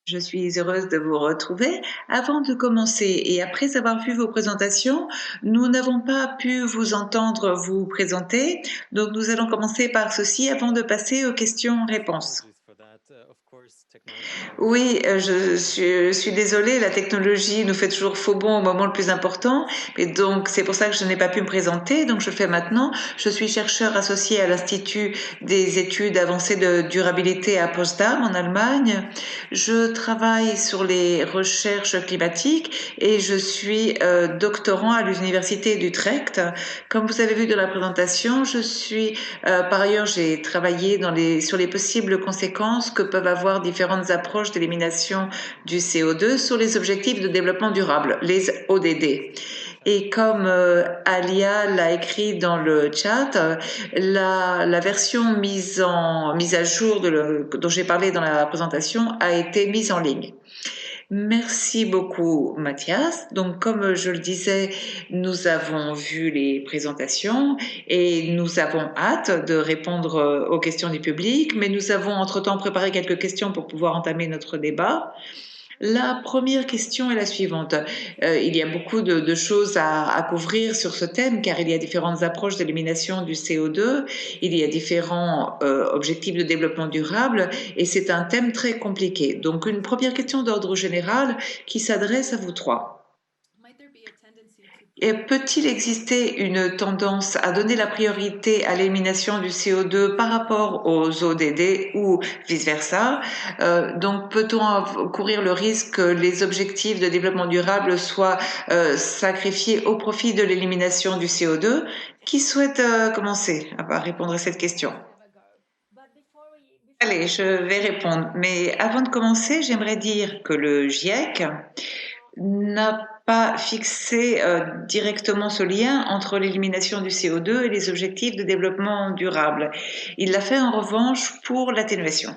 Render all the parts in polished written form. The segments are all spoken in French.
Je suis heureuse de vous retrouver. Avant de commencer et après avoir vu vos présentations, nous n'avons pas pu vous entendre vous présenter, donc nous allons commencer par ceci avant de passer aux questions-réponses. Apologies for that. Of course, technology can be Oui, very je suis désolée, la technologie nous fait toujours faux bond au moment le plus important, et donc c'est pour ça que je n'ai pas pu me présenter, donc je le fais maintenant. Je suis chercheur associé à l'Institut des études avancées de durabilité à Potsdam en Allemagne. Je travaille sur les recherches climatiques et je suis doctorant à l'Université d'Utrecht. Comme vous avez vu dans la présentation, je suis par ailleurs, j'ai travaillé sur les possibles conséquences que peuvent avoir différentes approches d'élimination du CO2 sur les objectifs de développement durable, les ODD. Et comme Alia l'a écrit dans le chat, la version mise à jour dont j'ai parlé dans la présentation a été mise en ligne. Merci beaucoup, Mathias. Donc, comme je le disais, nous avons vu les présentations et nous avons hâte de répondre aux questions du public, mais nous avons entre-temps préparé quelques questions pour pouvoir entamer notre débat. La première question est la suivante. Il y a beaucoup de choses à couvrir sur ce thème car il y a différentes approches d'élimination du CO2, il y a différents objectifs de développement durable et c'est un thème très compliqué. Donc une première question d'ordre général qui s'adresse à vous trois. Et peut-il exister une tendance à donner la priorité à l'élimination du CO2 par rapport aux ODD ou vice-versa? Donc, peut-on courir le risque que les objectifs de développement durable soient sacrifiés au profit de l'élimination du CO2? Qui souhaite commencer à répondre à cette question? Allez, je vais répondre. Mais avant de commencer, j'aimerais dire que le GIEC n'a pas fixé directement ce lien entre l'élimination du CO2 et les objectifs de développement durable. Il l'a fait en revanche pour l'atténuation.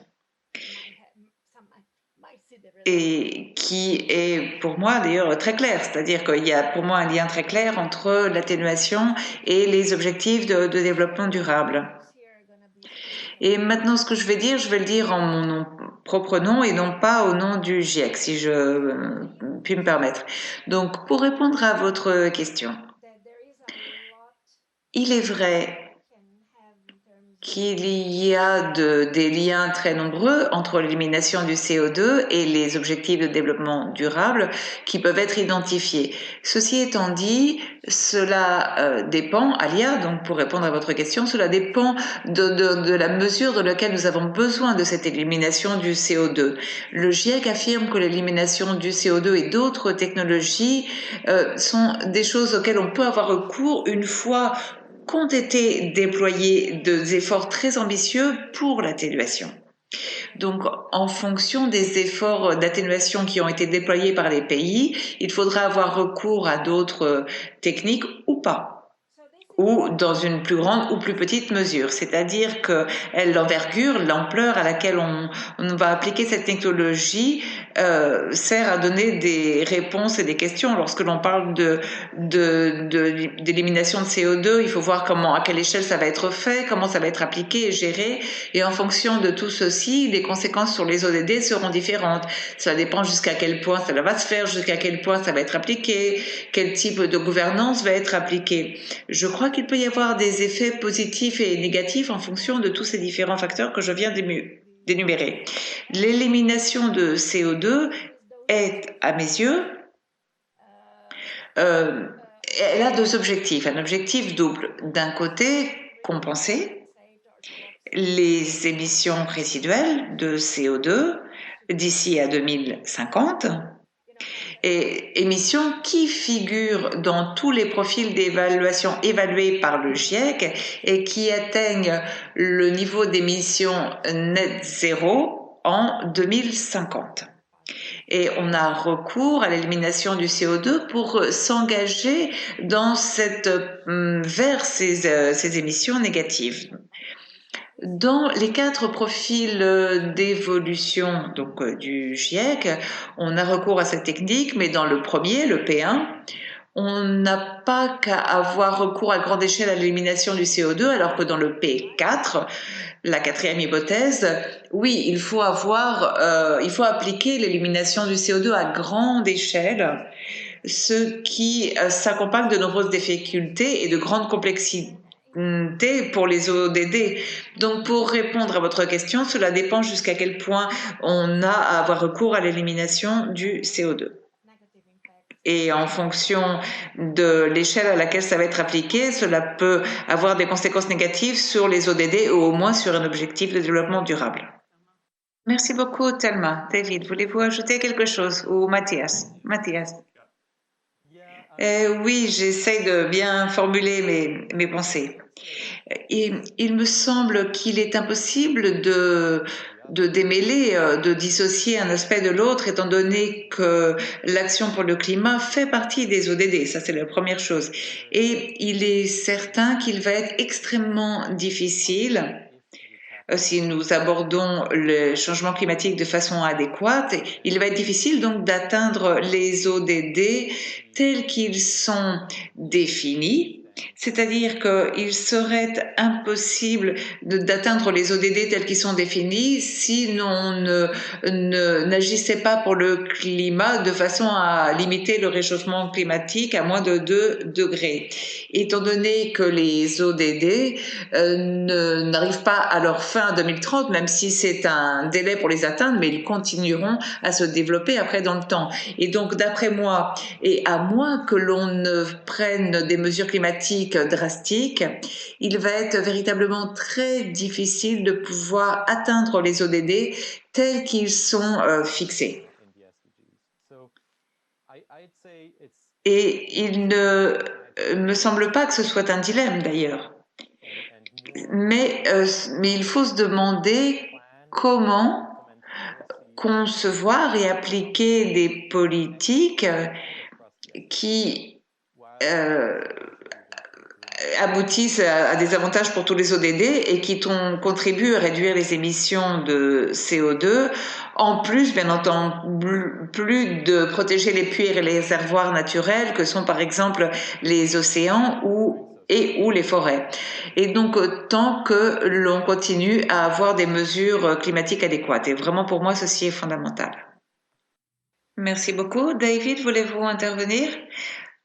Et qui est pour moi d'ailleurs très clair, c'est-à-dire qu'il y a pour moi un lien très clair entre l'atténuation et les objectifs de développement durable. Et maintenant, ce que je vais le dire en mon propre nom et non pas au nom du GIEC, si je puis me permettre. Donc, pour répondre à votre question, il est vrai qu'il y a des liens très nombreux entre l'élimination du CO2 et les objectifs de développement durable qui peuvent être identifiés. Ceci étant dit, cela dépend, Alia, donc pour répondre à votre question, cela dépend de la mesure dans laquelle nous avons besoin de cette élimination du CO2. Le GIEC affirme que l'élimination du CO2 et d'autres technologies sont des choses auxquelles on peut avoir recours une fois qu'ont été déployés des efforts très ambitieux pour l'atténuation. Donc, en fonction des efforts d'atténuation qui ont été déployés par les pays, il faudra avoir recours à d'autres techniques ou pas, ou dans une plus grande ou plus petite mesure. C'est-à-dire que l'envergure, l'ampleur à laquelle on va appliquer cette technologie sert à donner des réponses et des questions. Lorsque l'on parle d'élimination de CO2, il faut voir à quelle échelle ça va être fait, comment ça va être appliqué et géré. Et en fonction de tout ceci, les conséquences sur les ODD seront différentes. Ça dépend jusqu'à quel point ça va se faire, jusqu'à quel point ça va être appliqué, quel type de gouvernance va être appliqué. Je crois qu'il peut y avoir des effets positifs et négatifs en fonction de tous ces différents facteurs que je viens d'énumérer. L'élimination de CO2 est, à mes yeux, elle a deux objectifs. Un objectif double. D'un côté, compenser les émissions résiduelles de CO2 d'ici à 2050 et émissions qui figurent dans tous les profils d'évaluation évalués par le GIEC et qui atteignent le niveau d'émissions net zéro en 2050. Et on a recours à l'élimination du CO2 pour s'engager vers ces émissions négatives. Dans les 4 profils d'évolution du GIEC, on a recours à cette technique, mais dans le premier, le P1, on n'a pas qu'à avoir recours à grande échelle à l'élimination du CO2, alors que dans le P4, la quatrième hypothèse, oui, il faut appliquer l'élimination du CO2 à grande échelle, ce qui s'accompagne de nombreuses difficultés et de grandes complexités pour les ODD. Donc, pour répondre à votre question, cela dépend jusqu'à quel point on a à avoir recours à l'élimination du CO2. Et en fonction de l'échelle à laquelle ça va être appliqué, cela peut avoir des conséquences négatives sur les ODD ou au moins sur un objectif de développement durable. Merci beaucoup, Thelma. David, voulez-vous ajouter quelque chose? Ou Mathias? Mathias. Oui, j'essaie de bien formuler mes pensées. Il me semble qu'il est impossible de démêler, de dissocier un aspect de l'autre, étant donné que l'action pour le climat fait partie des ODD. Ça, c'est la première chose. Et il est certain qu'il va être extrêmement difficile si nous abordons le changement climatique de façon adéquate, il va être difficile donc d'atteindre les ODD tels qu'ils sont définis, c'est-à-dire qu'il serait impossible d'atteindre les ODD tels qu'ils sont définis si l'on n'agissait pas pour le climat de façon à limiter le réchauffement climatique à moins de 2 degrés. Étant donné que les ODD n'arrivent pas à leur fin 2030, même si c'est un délai pour les atteindre, mais ils continueront à se développer après dans le temps. Et donc, d'après moi, et à moins que l'on ne prenne des mesures climatiques drastiques, il va être véritablement très difficile de pouvoir atteindre les ODD tels qu'ils sont fixés. Et il ne me semble pas que ce soit un dilemme d'ailleurs. Mais il faut se demander comment concevoir et appliquer des politiques qui aboutissent à des avantages pour tous les ODD et qui contribuent à réduire les émissions de CO2, en plus, bien entendu, plus de protéger les puits et les réservoirs naturels que sont par exemple les océans ou les forêts. Et donc, tant que l'on continue à avoir des mesures climatiques adéquates. Et vraiment, pour moi, ceci est fondamental. Merci beaucoup. David, voulez-vous intervenir?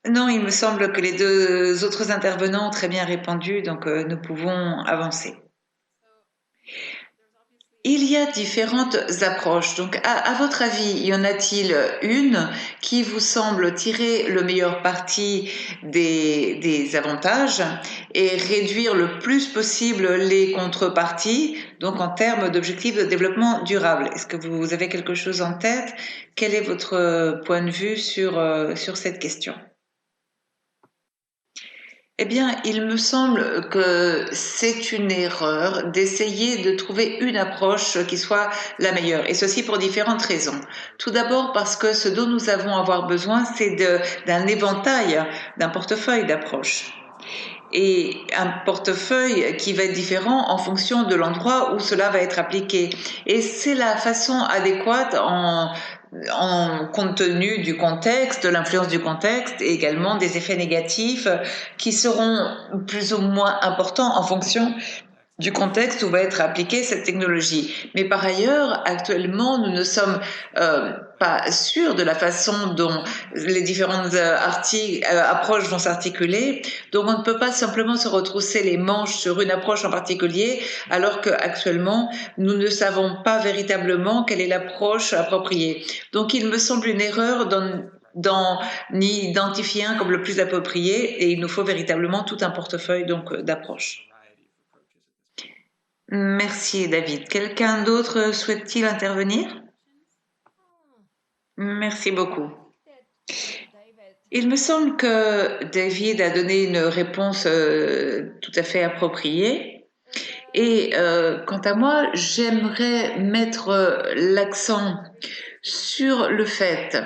Non, il me semble que les deux autres intervenants ont très bien répondu, donc nous pouvons avancer. Il y a différentes approches. Donc, à votre avis, y en a-t-il une qui vous semble tirer le meilleur parti des avantages et réduire le plus possible les contreparties, donc en termes d'objectifs de développement durable? Est-ce que vous avez quelque chose en tête? Quel est votre point de vue sur cette question? Eh bien, il me semble que c'est une erreur d'essayer de trouver une approche qui soit la meilleure, et ceci pour différentes raisons. Tout d'abord parce que ce dont nous avons à avoir besoin, c'est d'un éventail, d'un portefeuille d'approches. Et un portefeuille qui va être différent en fonction de l'endroit où cela va être appliqué. Et c'est la façon adéquate en compte tenu du contexte, de l'influence du contexte et également des effets négatifs qui seront plus ou moins importants en fonction du contexte où va être appliquée cette technologie. Mais par ailleurs, actuellement, nous ne sommes pas sûrs de la façon dont les différentes approches vont s'articuler. Donc, on ne peut pas simplement se retrousser les manches sur une approche en particulier, alors qu'actuellement, nous ne savons pas véritablement quelle est l'approche appropriée. Donc, il me semble une erreur d'en identifier un comme le plus approprié, et il nous faut véritablement tout un portefeuille d'approches. Merci David. Quelqu'un d'autre souhaite-t-il intervenir? Merci beaucoup. Il me semble que David a donné une réponse tout à fait appropriée. Et quant à moi, j'aimerais mettre l'accent sur le fait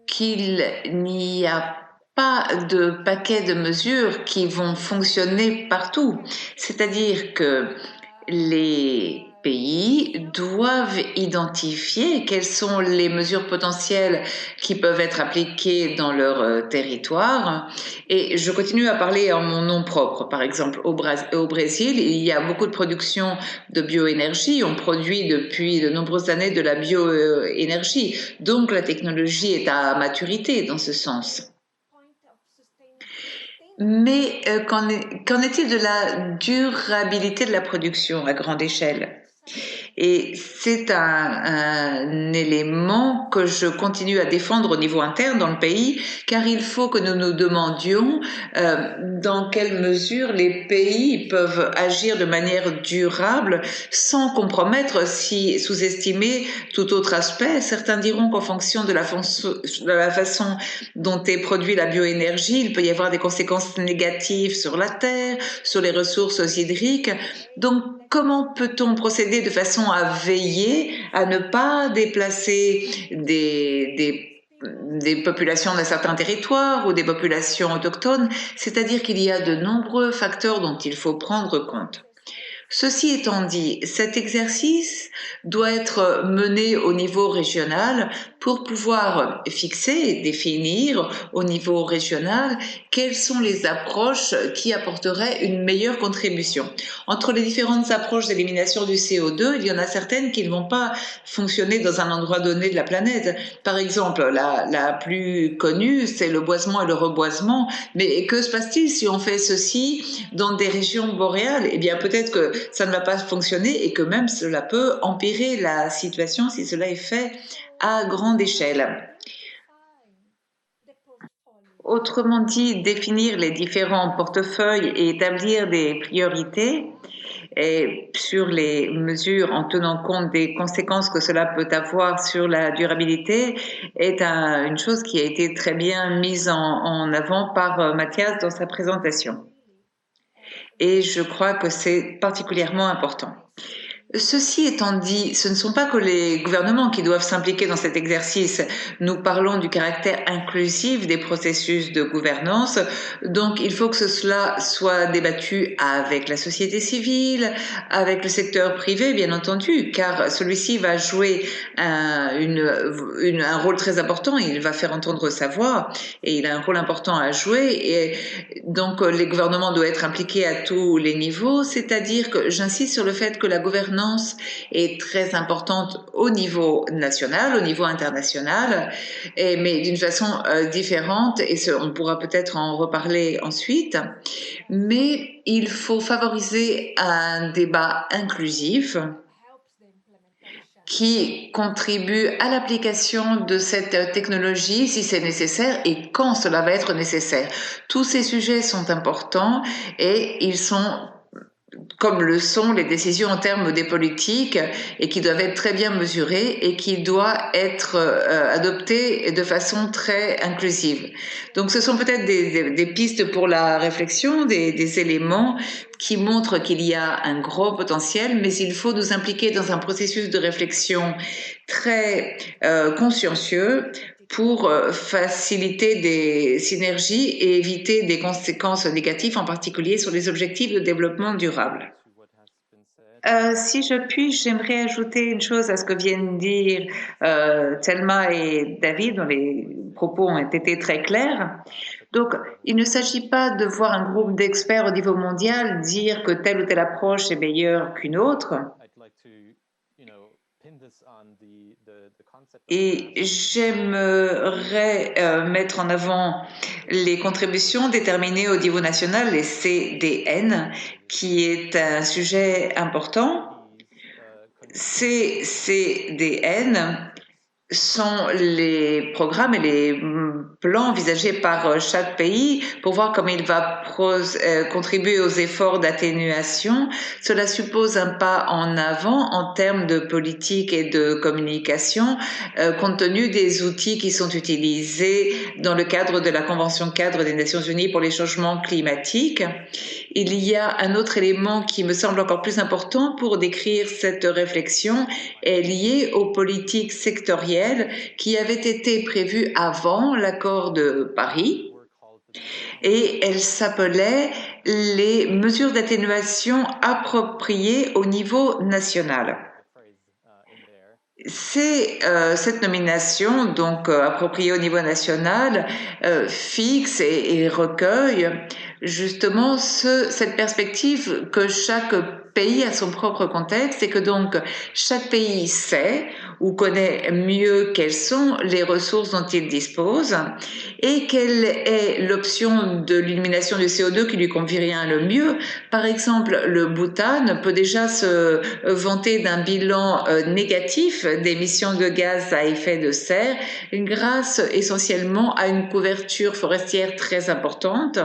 qu'il n'y a pas de paquet de mesures qui vont fonctionner partout. C'est-à-dire que les pays doivent identifier quelles sont les mesures potentielles qui peuvent être appliquées dans leur territoire. Et je continue à parler en mon nom propre. Par exemple, au Brésil, il y a beaucoup de production de bioénergie. On produit depuis de nombreuses années de la bioénergie. Donc la technologie est à maturité dans ce sens. Mais qu'en est-il de la durabilité de la production à grande échelle? Et c'est un élément que je continue à défendre au niveau interne dans le pays, car il faut que nous nous demandions dans quelle mesure les pays peuvent agir de manière durable sans compromettre, si sous-estimer tout autre aspect. Certains diront qu'en fonction de la façon dont est produite la bioénergie, il peut y avoir des conséquences négatives sur la terre, sur les ressources hydriques. Donc, comment peut-on procéder de façon à veiller à ne pas déplacer des populations d'un certain territoire ou des populations autochtones? C'est-à-dire qu'il y a de nombreux facteurs dont il faut prendre compte. Ceci étant dit, cet exercice doit être mené au niveau régional pour pouvoir fixer et définir au niveau régional quelles sont les approches qui apporteraient une meilleure contribution. Entre les différentes approches d'élimination du CO2, il y en a certaines qui ne vont pas fonctionner dans un endroit donné de la planète. Par exemple, la plus connue, c'est le boisement et le reboisement. Mais que se passe-t-il si on fait ceci dans des régions boréales? Eh bien, peut-être que ça ne va pas fonctionner et que même cela peut empirer la situation si cela est fait à grande échelle. Autrement dit, définir les différents portefeuilles et établir des priorités et sur les mesures en tenant compte des conséquences que cela peut avoir sur la durabilité est une chose qui a été très bien mise en avant par Mathias dans sa présentation. Et je crois que c'est particulièrement important. Ceci étant dit, ce ne sont pas que les gouvernements qui doivent s'impliquer dans cet exercice. Nous parlons du caractère inclusif des processus de gouvernance, donc il faut que cela soit débattu avec la société civile, avec le secteur privé, bien entendu, car celui-ci va jouer un rôle très important, il va faire entendre sa voix et il a un rôle important à jouer, et donc les gouvernements doivent être impliqués à tous les niveaux, c'est-à-dire que j'insiste sur le fait que la gouvernance est très importante au niveau national, au niveau international, mais d'une façon différente, et on pourra peut-être en reparler ensuite, mais il faut favoriser un débat inclusif qui contribue à l'application de cette technologie si c'est nécessaire et quand cela va être nécessaire. Tous ces sujets sont importants et ils sont comme le sont les décisions en termes des politiques et qui doivent être très bien mesurées et qui doivent être adoptées de façon très inclusive. Donc ce sont peut-être des pistes pour la réflexion, des éléments qui montrent qu'il y a un gros potentiel, mais il faut nous impliquer dans un processus de réflexion très consciencieux pour faciliter des synergies et éviter des conséquences négatives, en particulier sur les objectifs de développement durable. Si je puis, j'aimerais ajouter une chose à ce que viennent de dire Thelma et David, dont les propos ont été très clairs. Donc, il ne s'agit pas de voir un groupe d'experts au niveau mondial dire que telle ou telle approche est meilleure qu'une autre. Et j'aimerais mettre en avant les contributions déterminées au niveau national, les CDN, qui est un sujet important. Ces CDN sont les programmes et les plans envisagés par chaque pays pour voir comment il va contribuer aux efforts d'atténuation. Cela suppose un pas en avant en termes de politique et de communication, compte tenu des outils qui sont utilisés dans le cadre de la Convention cadre des Nations Unies pour les changements climatiques. Il y a un autre élément qui me semble encore plus important pour décrire cette réflexion, est lié aux politiques sectorielles qui avaient été prévues avant l'accord de Paris et elle s'appelait les mesures d'atténuation appropriées au niveau national. C'est cette nomination, donc appropriée au niveau national, fixe et recueille justement cette perspective que chaque pays a son propre contexte et que donc chaque pays sait ou connaît mieux quelles sont les ressources dont il dispose et quelle est l'option de l'élimination du CO2 qui lui convient le mieux. Par exemple, le Bhoutan peut déjà se vanter d'un bilan négatif d'émissions de gaz à effet de serre grâce essentiellement à une couverture forestière très importante.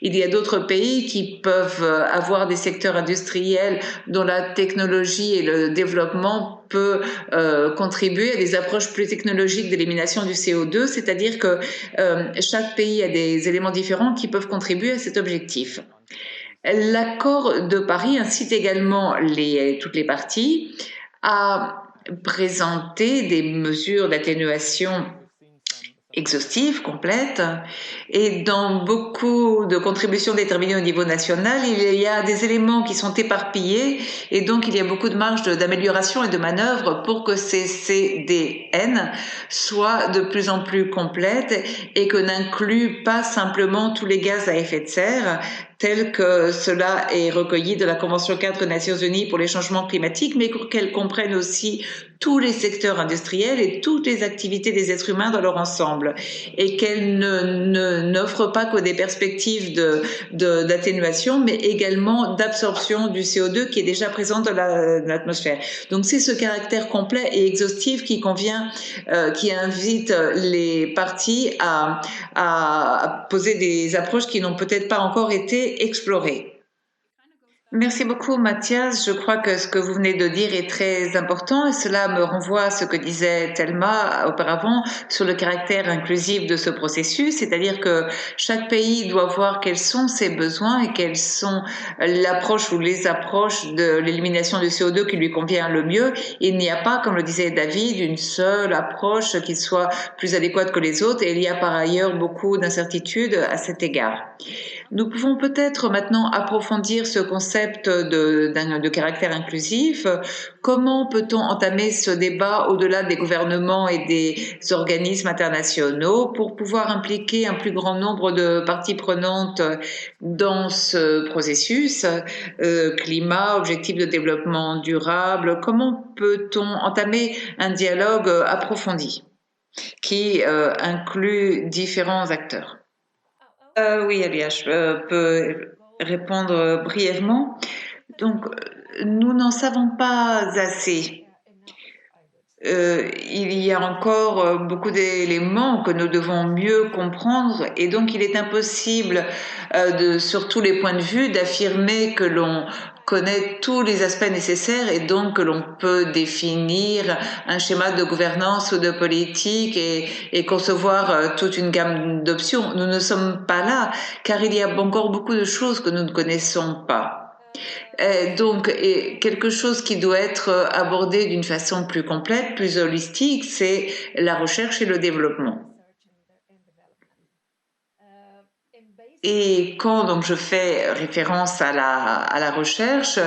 Il y a d'autres pays qui peuvent avoir des secteurs industriels dont la technologie et le développement peut contribuer à des approches plus technologiques d'élimination du CO2, c'est-à-dire que chaque pays a des éléments différents qui peuvent contribuer à cet objectif. L'accord de Paris incite également toutes les parties à présenter des mesures d'atténuation exhaustive, complète, et dans beaucoup de contributions déterminées au niveau national, il y a des éléments qui sont éparpillés et donc il y a beaucoup de marge d'amélioration et de manœuvre pour que ces CDN soient de plus en plus complètes et que n'incluent pas simplement tous les gaz à effet de serre, tel que cela est recueilli de la Convention cadre des Nations Unies pour les changements climatiques, mais qu'elle comprenne aussi tous les secteurs industriels et toutes les activités des êtres humains dans leur ensemble, et qu'elle n'offre pas que des perspectives d'atténuation, mais également d'absorption du CO2 qui est déjà présent dans l'atmosphère. Donc c'est ce caractère complet et exhaustif qui qui invite les parties à poser des approches qui n'ont peut-être pas encore été explorées. Merci beaucoup, Mathias. Je crois que ce que vous venez de dire est très important et cela me renvoie à ce que disait Thelma auparavant sur le caractère inclusif de ce processus, c'est-à-dire que chaque pays doit voir quels sont ses besoins et quelles sont l'approche ou les approches de l'élimination du CO2 qui lui convient le mieux. Il n'y a pas, comme le disait David, une seule approche qui soit plus adéquate que les autres et il y a par ailleurs beaucoup d'incertitudes à cet égard. Nous pouvons peut-être maintenant approfondir ce concept de caractère inclusif. Comment peut-on entamer ce débat au-delà des gouvernements et des organismes internationaux pour pouvoir impliquer un plus grand nombre de parties prenantes dans ce processus, climat, objectifs de développement durable? Comment peut-on entamer un dialogue approfondi qui inclut différents acteurs? Oui, Alia, je peux répondre brièvement. Donc, nous n'en savons pas assez. Il y a encore beaucoup d'éléments que nous devons mieux comprendre et donc il est impossible, sur tous les points de vue, d'affirmer que l'on connaît tous les aspects nécessaires et donc que l'on peut définir un schéma de gouvernance ou de politique et concevoir toute une gamme d'options. Nous ne sommes pas là car il y a encore beaucoup de choses que nous ne connaissons pas. Donc, quelque chose qui doit être abordé d'une façon plus complète, plus holistique, c'est la recherche et le développement. Et quand donc je fais référence à la recherche,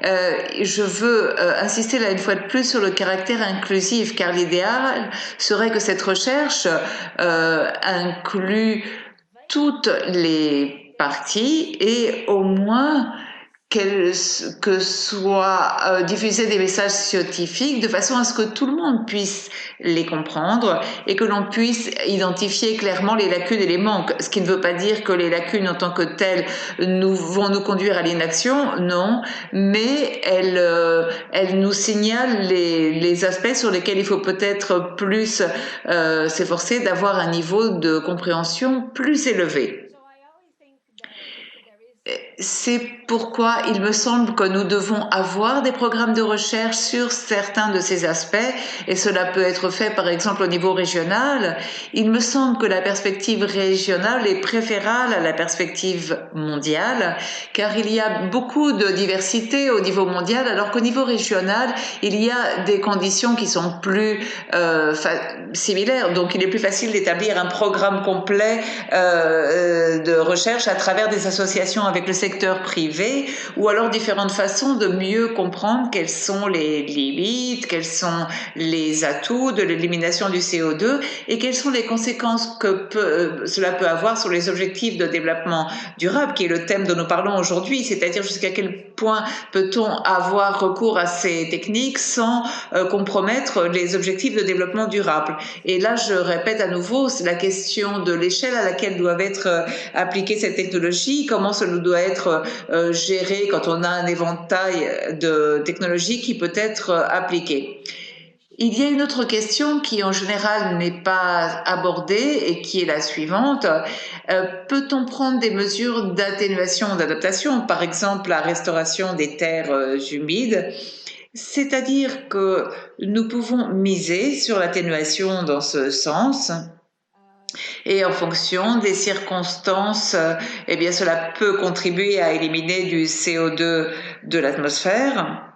je veux insister là une fois de plus sur le caractère inclusif, car l'idéal serait que cette recherche inclue toutes les parties et au moins que soient diffusés des messages scientifiques de façon à ce que tout le monde puisse les comprendre et que l'on puisse identifier clairement les lacunes et les manques. Ce qui ne veut pas dire que les lacunes en tant que telles vont nous conduire à l'inaction, non, mais elles nous signalent les aspects sur lesquels il faut peut-être plus s'efforcer d'avoir un niveau de compréhension plus élevé. C'est pourquoi il me semble que nous devons avoir des programmes de recherche sur certains de ces aspects, et cela peut être fait par exemple au niveau régional. Il me semble que la perspective régionale est préférable à la perspective mondiale, car il y a beaucoup de diversité au niveau mondial, alors qu'au niveau régional, il y a des conditions qui sont plus similaires. Donc il est plus facile d'établir un programme complet de recherche à travers des associations avec le secteur privé, ou alors différentes façons de mieux comprendre quelles sont les limites, quels sont les atouts de l'élimination du CO2 et quelles sont les conséquences que cela peut avoir sur les objectifs de développement durable, qui est le thème dont nous parlons aujourd'hui, c'est-à-dire jusqu'à quel point peut-on avoir recours à ces techniques sans compromettre les objectifs de développement durable. Et là, je répète à nouveau, c'est la question de l'échelle à laquelle doivent être appliquées ces technologies, comment cela doit être géré quand on a un éventail de technologies qui peut être appliqué. Il y a une autre question qui en général n'est pas abordée et qui est la suivante. Peut-on prendre des mesures d'atténuation, d'adaptation, par exemple la restauration des terres humides? C'est-à-dire que nous pouvons miser sur l'atténuation dans ce sens. Et en fonction des circonstances, eh bien, cela peut contribuer à éliminer du CO2 de l'atmosphère.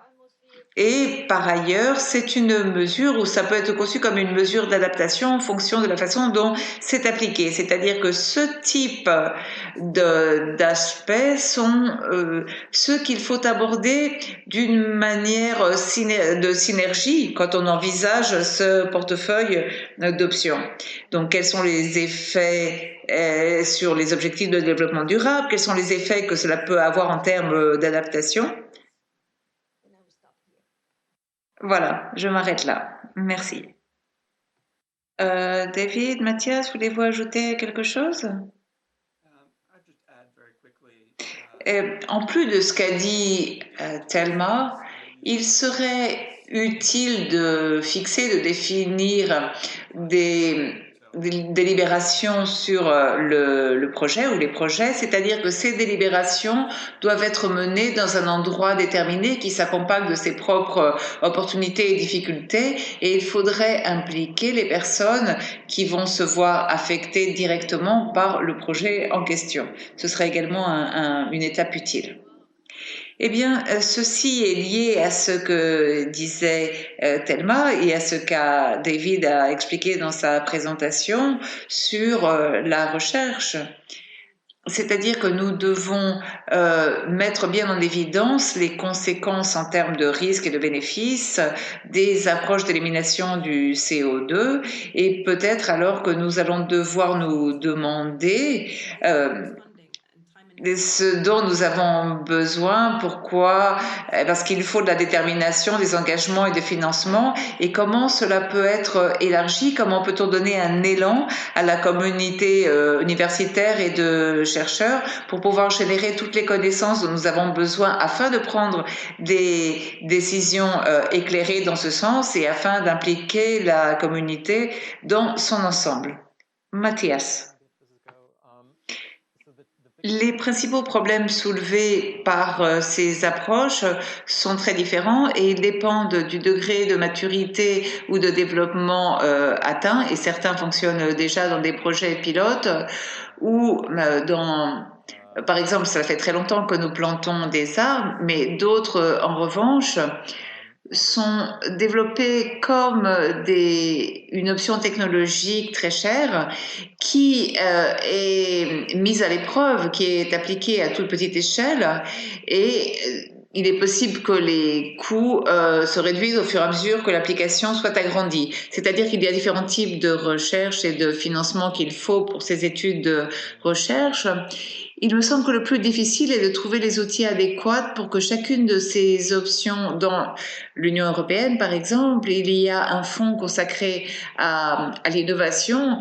Et par ailleurs, c'est une mesure où ça peut être conçu comme une mesure d'adaptation en fonction de la façon dont c'est appliqué. C'est-à-dire que ce type d'aspects sont ceux qu'il faut aborder d'une manière de synergie quand on envisage ce portefeuille d'options. Donc, quels sont les effets sur les objectifs de développement durable? Quels sont les effets que cela peut avoir en termes d'adaptation? Voilà, je m'arrête là. Merci. David, Mathias, voulez-vous ajouter quelque chose? En plus de ce qu'a dit Thelma, il serait utile de fixer, de définir des délibérations sur le projet ou les projets, c'est-à-dire que ces délibérations doivent être menées dans un endroit déterminé qui s'accompagne de ses propres opportunités et difficultés, et il faudrait impliquer les personnes qui vont se voir affectées directement par le projet en question. Ce serait également une étape utile. Eh bien, ceci est lié à ce que disait Thelma et à ce qu'a David a expliqué dans sa présentation sur la recherche. C'est-à-dire que nous devons mettre bien en évidence les conséquences en termes de risques et de bénéfices des approches d'élimination du CO2, et peut-être alors que nous allons devoir nous demander ce dont nous avons besoin, pourquoi? Parce qu'il faut de la détermination, des engagements et des financements, et comment cela peut être élargi, comment peut-on donner un élan à la communauté universitaire et de chercheurs pour pouvoir générer toutes les connaissances dont nous avons besoin afin de prendre des décisions éclairées dans ce sens et afin d'impliquer la communauté dans son ensemble. Mathias. Les principaux problèmes soulevés par ces approches sont très différents et ils dépendent du degré de maturité ou de développement atteint, et certains fonctionnent déjà dans des projets pilotes ou par exemple, ça fait très longtemps que nous plantons des arbres, mais d'autres, en revanche, sont développés comme une option technologique très chère qui est mise à l'épreuve, qui est appliquée à toute petite échelle, et il est possible que les coûts se réduisent au fur et à mesure que l'application soit agrandie. C'est-à-dire qu'il y a différents types de recherche et de financement qu'il faut pour ces études de recherche. Il me semble que le plus difficile est de trouver les outils adéquats pour que chacune de ces options, dans l'Union européenne par exemple, il y a un fonds consacré à l'innovation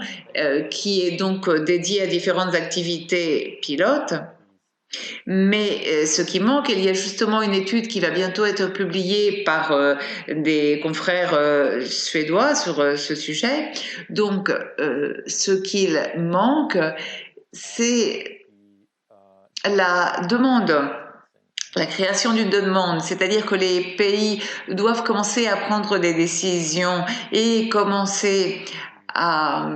qui est donc dédié à différentes activités pilotes. Mais ce qui manque, il y a justement une étude qui va bientôt être publiée par des confrères suédois sur ce sujet. Donc, ce qu'il manque, c'est la demande. la création d'une demande, c'est-à-dire que les pays doivent commencer à prendre des décisions et commencer à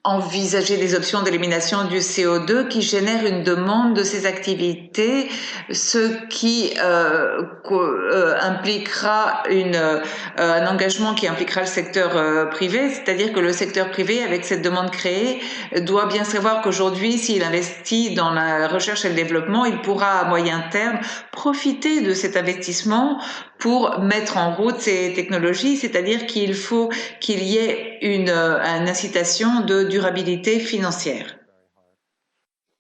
envisager des options d'élimination du CO2 qui génèrent une demande de ces activités, ce qui impliquera un engagement qui impliquera le secteur privé, c'est-à-dire que le secteur privé, avec cette demande créée, doit bien savoir qu'aujourd'hui, s'il investit dans la recherche et le développement, il pourra à moyen terme profiter de cet investissement pour mettre en route ces technologies, c'est-à-dire qu'il faut qu'il y ait une incitation de durabilité financière.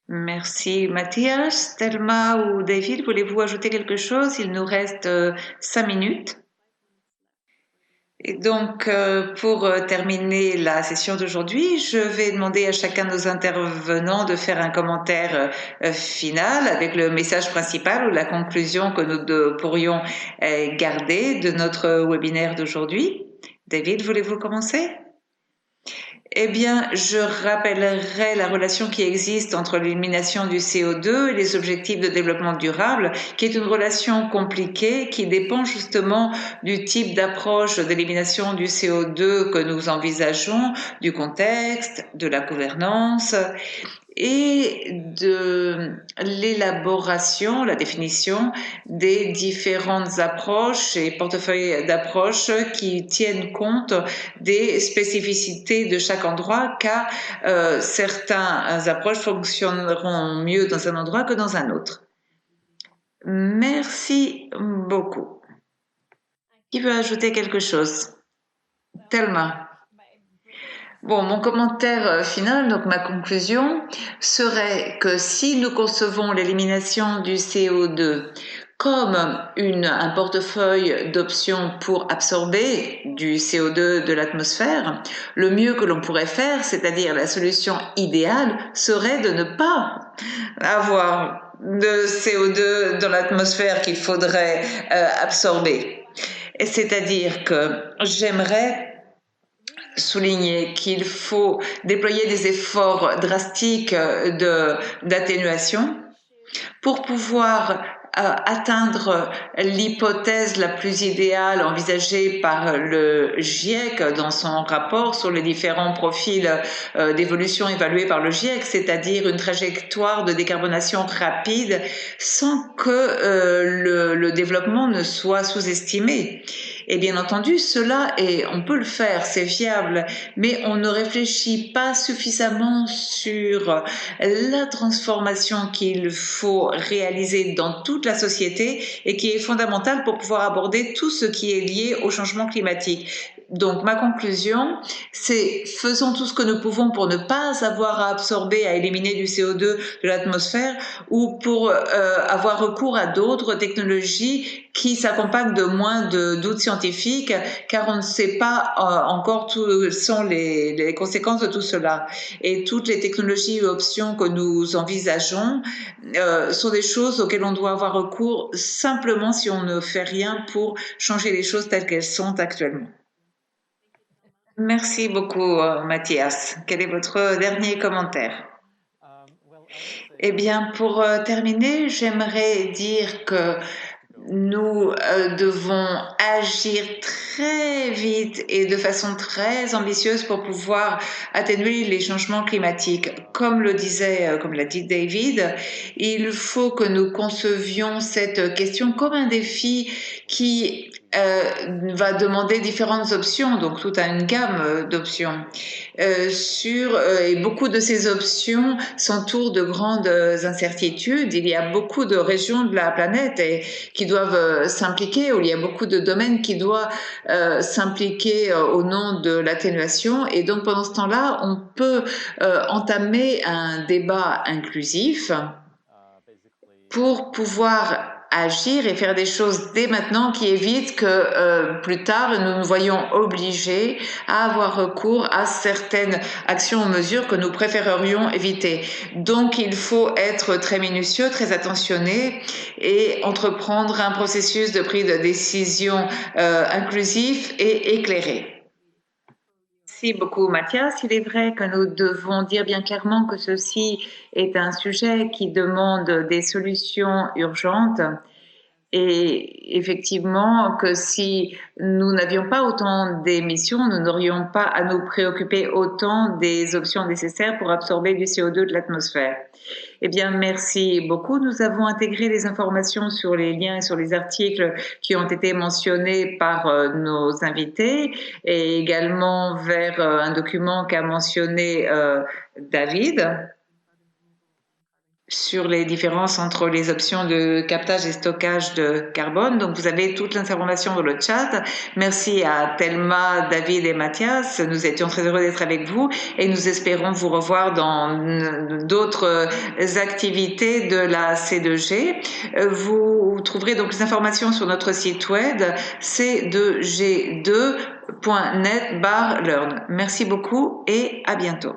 Merci Mathias. Thelma ou David, voulez-vous ajouter quelque chose? Il nous reste 5 minutes. Et donc, pour terminer la session d'aujourd'hui, je vais demander à chacun de nos intervenants de faire un commentaire final avec le message principal ou la conclusion que nous pourrions garder de notre webinaire d'aujourd'hui. David, voulez-vous commencer? Eh bien, je rappellerai la relation qui existe entre l'élimination du CO2 et les objectifs de développement durable, qui est une relation compliquée qui dépend justement du type d'approche d'élimination du CO2 que nous envisageons, du contexte, de la gouvernance et de l'élaboration, la définition des différentes approches et portefeuilles d'approches qui tiennent compte des spécificités de chaque endroit, car certaines approches fonctionneront mieux dans un endroit que dans un autre. Merci beaucoup. Qui veut ajouter quelque chose? Thelma. Bon, mon commentaire final, donc ma conclusion, serait que si nous concevons l'élimination du CO2 comme un portefeuille d'options pour absorber du CO2 de l'atmosphère, le mieux que l'on pourrait faire, c'est-à-dire la solution idéale, serait de ne pas avoir de CO2 dans l'atmosphère qu'il faudrait absorber. C'est-à-dire que j'aimerais souligner qu'il faut déployer des efforts drastiques d'atténuation pour pouvoir atteindre l'hypothèse la plus idéale envisagée par le GIEC dans son rapport sur les différents profils d'évolution évalués par le GIEC, c'est-à-dire une trajectoire de décarbonation rapide sans que le développement ne soit sous-estimé. Et bien entendu, on peut le faire, c'est viable, mais on ne réfléchit pas suffisamment sur la transformation qu'il faut réaliser dans toute la société et qui est fondamentale pour pouvoir aborder tout ce qui est lié au changement climatique. Donc ma conclusion, c'est faisons tout ce que nous pouvons pour ne pas avoir à absorber, à éliminer du CO2 de l'atmosphère ou pour avoir recours à d'autres technologies qui s'accompagnent de moins de doutes scientifiques, car on ne sait pas encore quelles sont les conséquences de tout cela. Et toutes les technologies et options que nous envisageons sont des choses auxquelles on doit avoir recours simplement si on ne fait rien pour changer les choses telles qu'elles sont actuellement. Merci beaucoup, Mathias. Quel est votre dernier commentaire? Eh bien, pour terminer, j'aimerais dire que nous devons agir très vite et de façon très ambitieuse pour pouvoir atténuer les changements climatiques. Comme l'a dit David, il faut que nous concevions cette question comme un défi qui va demander différentes options, donc toute une gamme d'options. Et beaucoup de ces options s'entourent de grandes incertitudes. Il y a beaucoup de régions de la planète qui doivent s'impliquer, où il y a beaucoup de domaines qui doivent s'impliquer au nom de l'atténuation. Et donc pendant ce temps-là, on peut entamer un débat inclusif pour pouvoir agir et faire des choses dès maintenant qui évitent que plus tard nous nous voyons obligés à avoir recours à certaines actions ou mesures que nous préférerions éviter. Donc il faut être très minutieux, très attentionné et entreprendre un processus de prise de décision inclusif et éclairé. Merci beaucoup, Mathias. Il est vrai que nous devons dire bien clairement que ceci est un sujet qui demande des solutions urgentes. Et effectivement, que si nous n'avions pas autant d'émissions, nous n'aurions pas à nous préoccuper autant des options nécessaires pour absorber du CO2 de l'atmosphère. Eh bien, merci beaucoup. Nous avons intégré les informations sur les liens et sur les articles qui ont été mentionnés par nos invités et également vers un document qu'a mentionné David sur les différences entre les options de captage et stockage de carbone. Donc, vous avez toute l'information dans le chat. Merci à Thelma, David et Mathias. Nous étions très heureux d'être avec vous et nous espérons vous revoir dans d'autres activités de la C2G. Vous trouverez donc les informations sur notre site web c2g2.net/learn. Merci beaucoup et à bientôt.